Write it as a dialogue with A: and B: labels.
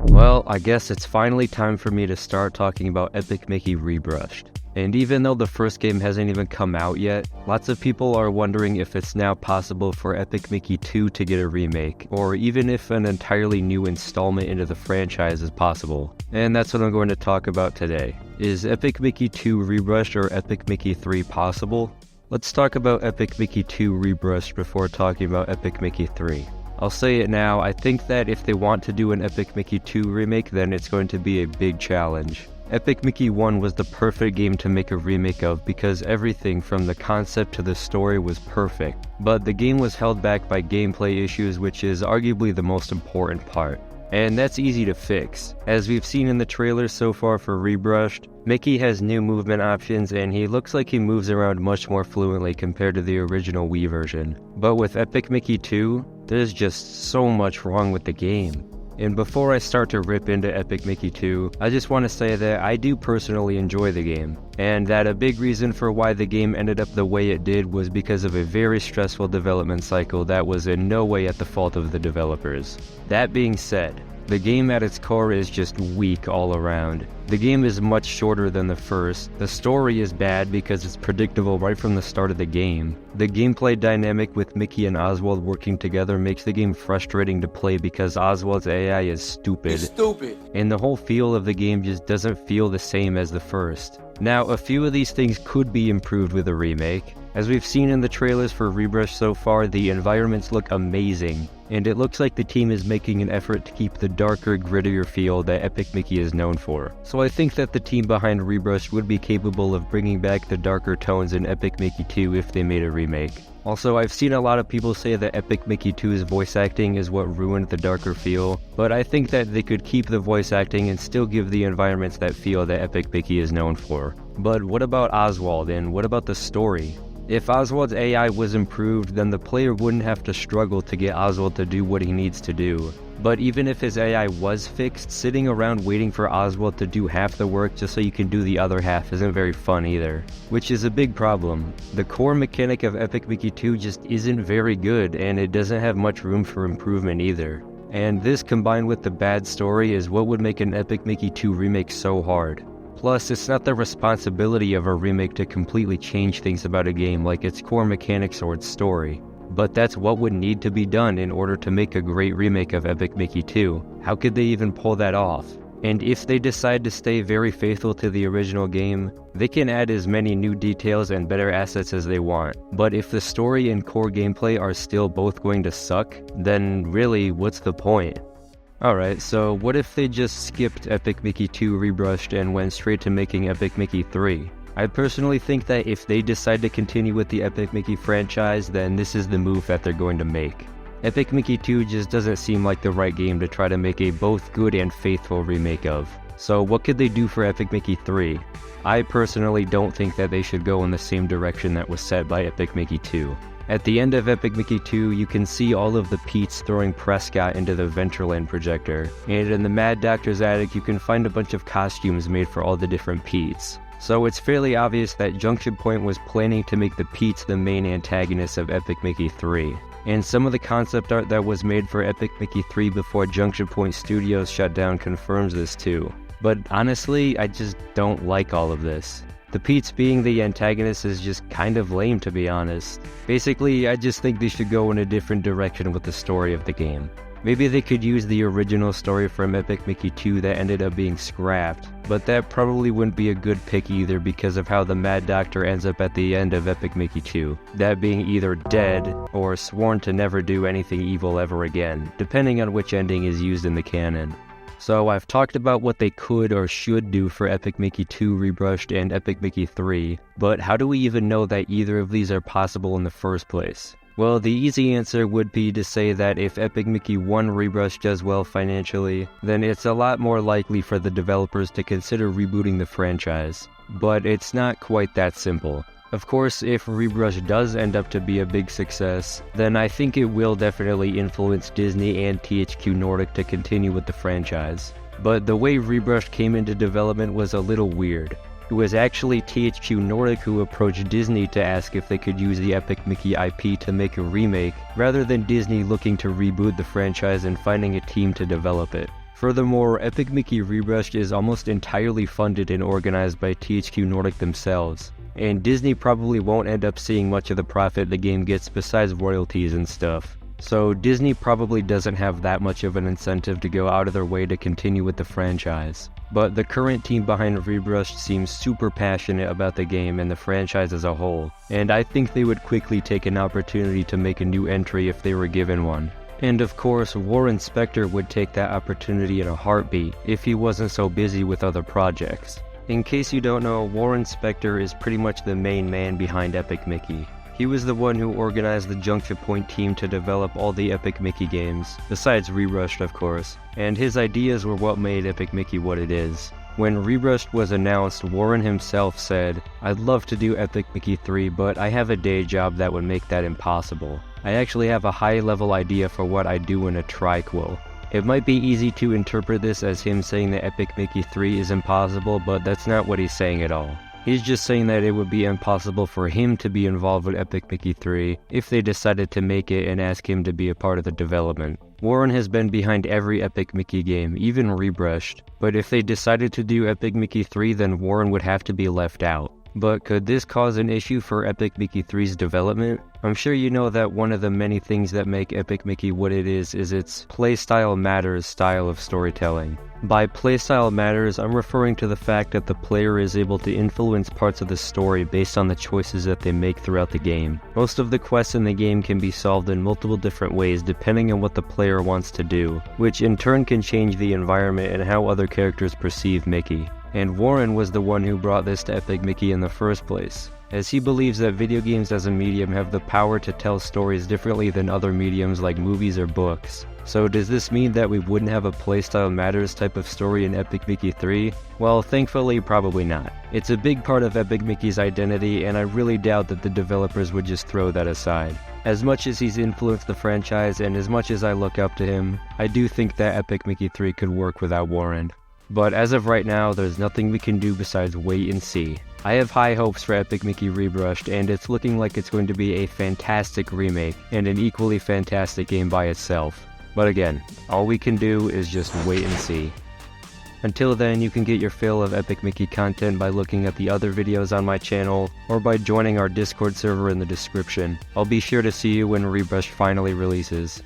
A: Well, I guess it's finally time for me to start talking about Epic Mickey Rebrushed. And even though the first game hasn't even come out yet, lots of people are wondering if it's now possible for Epic Mickey 2 to get a remake, or even if an entirely new installment into the franchise is possible. And that's what I'm going to talk about today. Is Epic Mickey 2 Rebrushed or Epic Mickey 3 possible? Let's talk about Epic Mickey 2 Rebrushed before talking about Epic Mickey 3. I'll say it now, I think that if they want to do an Epic Mickey 2 remake, then it's going to be a big challenge. Epic Mickey 1 was the perfect game to make a remake of because everything from the concept to the story was perfect, but the game was held back by gameplay issues, which is arguably the most important part. And that's easy to fix. As we've seen in the trailer so far for Rebrushed, Mickey has new movement options and he looks like he moves around much more fluently compared to the original Wii version. But with Epic Mickey 2, there's just so much wrong with the game. And before I start to rip into Epic Mickey 2, I just want to say that I do personally enjoy the game, and that a big reason for why the game ended up the way it did was because of a very stressful development cycle that was in no way at the fault of the developers. That being said, the game at its core is just weak all around. The game is much shorter than the first, the story is bad because it's predictable right from the start of the game. The gameplay dynamic with Mickey and Oswald working together makes the game frustrating to play because Oswald's AI is stupid.
B: It's stupid.
A: And the whole feel of the game just doesn't feel the same as the first. Now, a few of these things could be improved with a remake. As we've seen in the trailers for Rebrushed so far, the environments look amazing, and it looks like the team is making an effort to keep the darker, grittier feel that Epic Mickey is known for. So I think that the team behind Rebrushed would be capable of bringing back the darker tones in Epic Mickey 2 if they made a remake. Also, I've seen a lot of people say that Epic Mickey 2's voice acting is what ruined the darker feel, but I think that they could keep the voice acting and still give the environments that feel that Epic Mickey is known for. But what about Oswald, and what about the story? If Oswald's AI was improved, then the player wouldn't have to struggle to get Oswald to do what he needs to do. But even if his AI was fixed, sitting around waiting for Oswald to do half the work just so you can do the other half isn't very fun either. Which is a big problem. The core mechanic of Epic Mickey 2 just isn't very good, and it doesn't have much room for improvement either. And this combined with the bad story is what would make an Epic Mickey 2 remake so hard. Plus, it's not the responsibility of a remake to completely change things about a game like its core mechanics or its story. But that's what would need to be done in order to make a great remake of Epic Mickey 2. How could they even pull that off? And if they decide to stay very faithful to the original game, they can add as many new details and better assets as they want. But if the story and core gameplay are still both going to suck, then really, what's the point? Alright, so what if they just skipped Epic Mickey 2 Rebrushed and went straight to making Epic Mickey 3? I personally think that if they decide to continue with the Epic Mickey franchise, then this is the move that they're going to make. Epic Mickey 2 just doesn't seem like the right game to try to make a both good and faithful remake of. So what could they do for Epic Mickey 3? I personally don't think that they should go in the same direction that was set by Epic Mickey 2. At the end of Epic Mickey 2, you can see all of the Pete's throwing Prescott into the Ventureland projector, and in the Mad Doctor's attic you can find a bunch of costumes made for all the different Pete's. So it's fairly obvious that Junction Point was planning to make the Pete's the main antagonists of Epic Mickey 3. And some of the concept art that was made for Epic Mickey 3 before Junction Point Studios shut down confirms this too. But honestly, I just don't like all of this. The Pete's being the antagonist is just kind of lame, to be honest. Basically, I just think they should go in a different direction with the story of the game. Maybe they could use the original story from Epic Mickey 2 that ended up being scrapped, but that probably wouldn't be a good pick either because of how the Mad Doctor ends up at the end of Epic Mickey 2. That being either dead or sworn to never do anything evil ever again, depending on which ending is used in the canon. So I've talked about what they could or should do for Epic Mickey 2 Rebrushed and Epic Mickey 3, but how do we even know that either of these are possible in the first place? Well, the easy answer would be to say that if Epic Mickey 1 Rebrushed does well financially, then it's a lot more likely for the developers to consider rebooting the franchise. But it's not quite that simple. Of course, if Rebrushed does end up to be a big success, then I think it will definitely influence Disney and THQ Nordic to continue with the franchise. But the way Rebrushed came into development was a little weird. It was actually THQ Nordic who approached Disney to ask if they could use the Epic Mickey IP to make a remake, rather than Disney looking to reboot the franchise and finding a team to develop it. Furthermore, Epic Mickey Rebrushed is almost entirely funded and organized by THQ Nordic themselves, and Disney probably won't end up seeing much of the profit the game gets besides royalties and stuff. So Disney probably doesn't have that much of an incentive to go out of their way to continue with the franchise. But the current team behind Rebrushed seems super passionate about the game and the franchise as a whole, and I think they would quickly take an opportunity to make a new entry if they were given one. And of course, Warren Spector would take that opportunity in a heartbeat if he wasn't so busy with other projects. In case you don't know, Warren Spector is pretty much the main man behind Epic Mickey. He was the one who organized the Junction Point team to develop all the Epic Mickey games, besides Rebrushed of course, and his ideas were what made Epic Mickey what it is. When Rebrushed was announced, Warren himself said, "I'd love to do Epic Mickey 3, but I have a day job that would make that impossible. I actually have a high-level idea for what I'd do in a triquel." It might be easy to interpret this as him saying that Epic Mickey 3 is impossible, but that's not what he's saying at all. He's just saying that it would be impossible for him to be involved with Epic Mickey 3 if they decided to make it and ask him to be a part of the development. Warren has been behind every Epic Mickey game, even Rebrushed, but if they decided to do Epic Mickey 3 then Warren would have to be left out. But could this cause an issue for Epic Mickey 3's development? I'm sure you know that one of the many things that make Epic Mickey what it is its playstyle matters style of storytelling. By playstyle matters, I'm referring to the fact that the player is able to influence parts of the story based on the choices that they make throughout the game. Most of the quests in the game can be solved in multiple different ways depending on what the player wants to do, which in turn can change the environment and how other characters perceive Mickey. And Warren was the one who brought this to Epic Mickey in the first place, as he believes that video games as a medium have the power to tell stories differently than other mediums like movies or books. So does this mean that we wouldn't have a playstyle matters type of story in Epic Mickey 3? Well, thankfully, probably not. It's a big part of Epic Mickey's identity, and I really doubt that the developers would just throw that aside. As much as he's influenced the franchise and as much as I look up to him, I do think that Epic Mickey 3 could work without Warren. But as of right now, there's nothing we can do besides wait and see. I have high hopes for Epic Mickey Rebrushed, and it's looking like it's going to be a fantastic remake, and an equally fantastic game by itself. But again, all we can do is just wait and see. Until then, you can get your fill of Epic Mickey content by looking at the other videos on my channel, or by joining our Discord server in the description. I'll be sure to see you when Rebrushed finally releases.